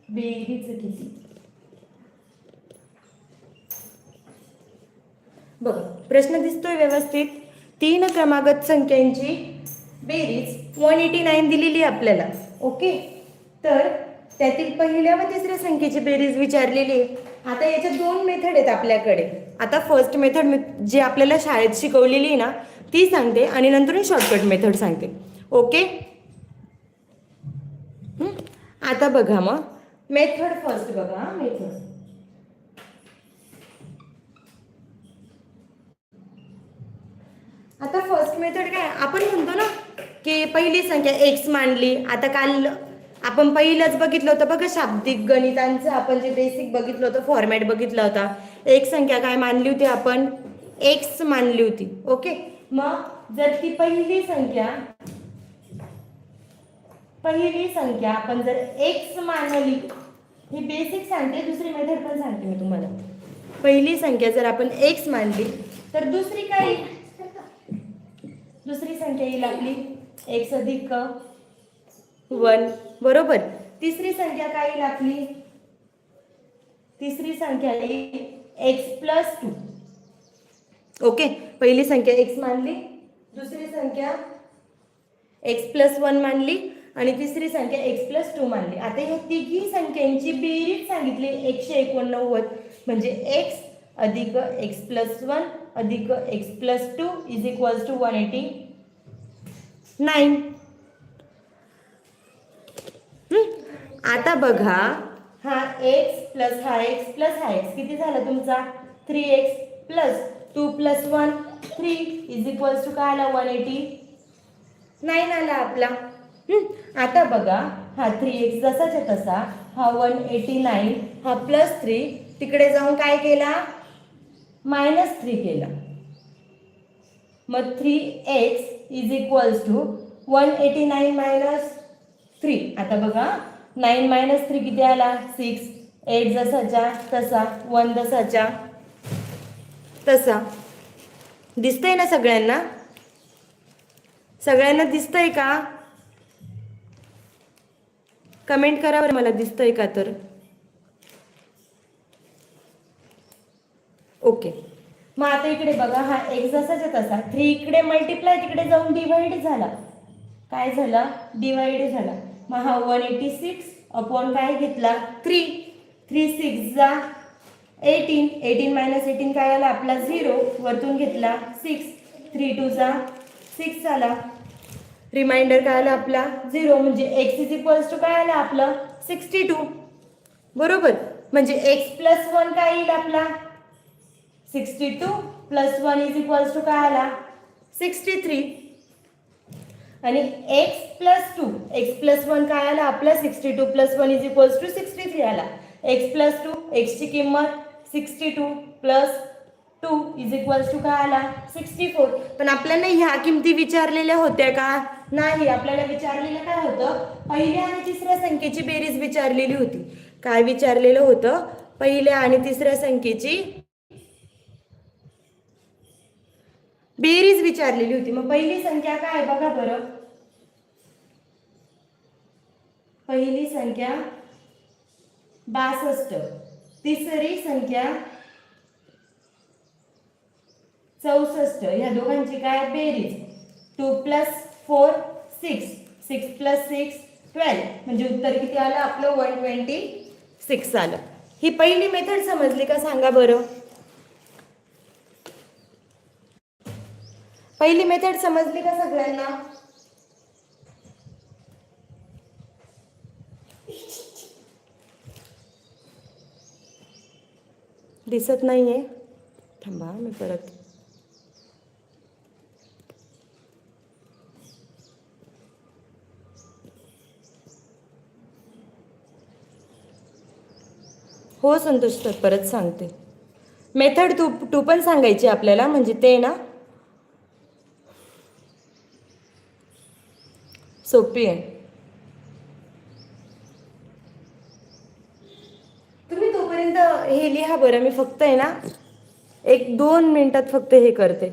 बेरीज किती? बघा प्रश्न दिसतोय व्यवस्थित. 3 क्रमागत संख्यांची बेरीज 189 दिलेली आहे आपल्याला. ओके, तर त्यातील पहिल्या व तिसऱ्या संख्येची बेरीज विचारलेली आहे. आता याच्या 2 मेथड आहेत आपल्याकडे. आता फर्स्ट मेथड जी आपल्याला शाळेत शिकवलेली आहे ना ती सांगते आणि नंतर शॉर्टकट मेथड सांगते. ओके, आता बघा मग मेथड फर्स्ट बघा. मेथड आता फर्स्ट मेथड काय, आपण म्हणतो ना की पहिली संख्या एक्स मांडली. आता काल आपण पहिलंच बघितलं होतं बघा शाब्दिक गणितांचं, आपण जे बेसिक बघितलं होतं, फॉर्मॅट बघितला होता. एक संख्या काय मानली होती आपण? एक्स मानली होती. ओके, मग जर ती पहिली संख्या आपण जर एक्स मानली, ही बेसिक सांगते, दुसरी मेथड पण सांगते मी तुम्हाला. पहिली संख्या जर आपण एक्स मानली तर दुसरी काय, दुसरी संख्या येईल आपली एक्स अधिक 1, बरोबर. तिसरी संख्या काय येईल आपली? तिसरी संख्या येईल एक्स प्लस 2. ओके, पहिली संख्या एक्स मानली, दुसरी संख्या एक्स प्लस 1 मानली आणि तिसरी संख्या एक्स प्लस 2 मानली. आता ह्या तिघी संख्यांची बेरीज सांगितली 189, म्हणजे एक्स अधिक एक्स प्लस 1 अधिक x plus 2 is equals to 189. आता बघा, हा एक्स प्लस हा एक्स प्लस हा एक्स किती झाला तुमचा? 3x plus 2 plus 1 3 is equals to काय आला? 189 आला आपला. आता बघा, हा 3x जसाच्या तसा, हा 189, हा प्लस 3 तिकडे जाऊन काय केला? -3 केला. मग 3x is equals to 189 minus 3. आता बघा 9 मायनस 3 किती आला? 6. 8 जसाच्या तसा, 1 जसाच्या तसा. दिसतंय ना सगळ्यांना? सगळ्यांना दिसतंय का? कमेंट करा बरं मला दिसतंय का तर. ओके, मग आता इकडे बघा, हा एक्स जसाच्या तसा 3 इकडे मल्टिप्लाय तिकडे जाऊन डिवाइड झाला. काय झाला? डिवाइड झाला. मग हा 186 अपॉन काय घेतला? 3. 3 6 जा 18. 18 मायनस 18 काय आला आपला? 0. वरतून घेतला 6. 3 2 जा 6 आला. रिमाइंडर काय आला आपला? 0. म्हणजे एक्स इज इक्वल्स टू काय आला आपलं? 62. बरोबर. म्हणजे एक्स प्लस 1 काय येईल आपला? 62 प्लस 1 इज इक्वल्स टू काय आला? 63. आणि एक्स प्लस 2, एक्स प्लस 1 काय आला आपला? 62 प्लस 1 इज इक्वल्स टू 63 आला. एक्स प्लस 2, एक्सची किंमत 62 प्लस 2 इज इक्वल्स टू काय आला? 64. पण आपल्याला ह्या किमती विचारलेल्या होत्या का? नाही. आपल्याला विचारलेलं काय होतं? पहिल्या आणि तिसऱ्या संख्येची बेरीज विचारलेली होती. काय विचारलेलं होतं? पहिल्या आणि तिसऱ्या संख्येची बेरीज विचारलेली होती. मग पहिली संख्या काय बघा बरं. पहिली संख्या 62, तिसरी संख्या 64. ह्या दोघांची काय बेरीज? 2 प्लस 4 6, 6 प्लस 6 12. म्हणजे उत्तर किती आलं आपलं? 126 आलं. ही पहिली मेथड समजली का सांगा बरं? पहिली मेथड समजली का सगळ्यांना? दिसत नाहीये, थांबा मी परत. हो संतोष सर, परत सांगते. मेथड टू पण सांगायची आपल्याला, म्हणजे ते ना सोपी आहे. तुम्ही तोपर्यंत हे लिहा बरं. मी फक्त आहे ना 1-2 मिनिटात फक्त हे करते.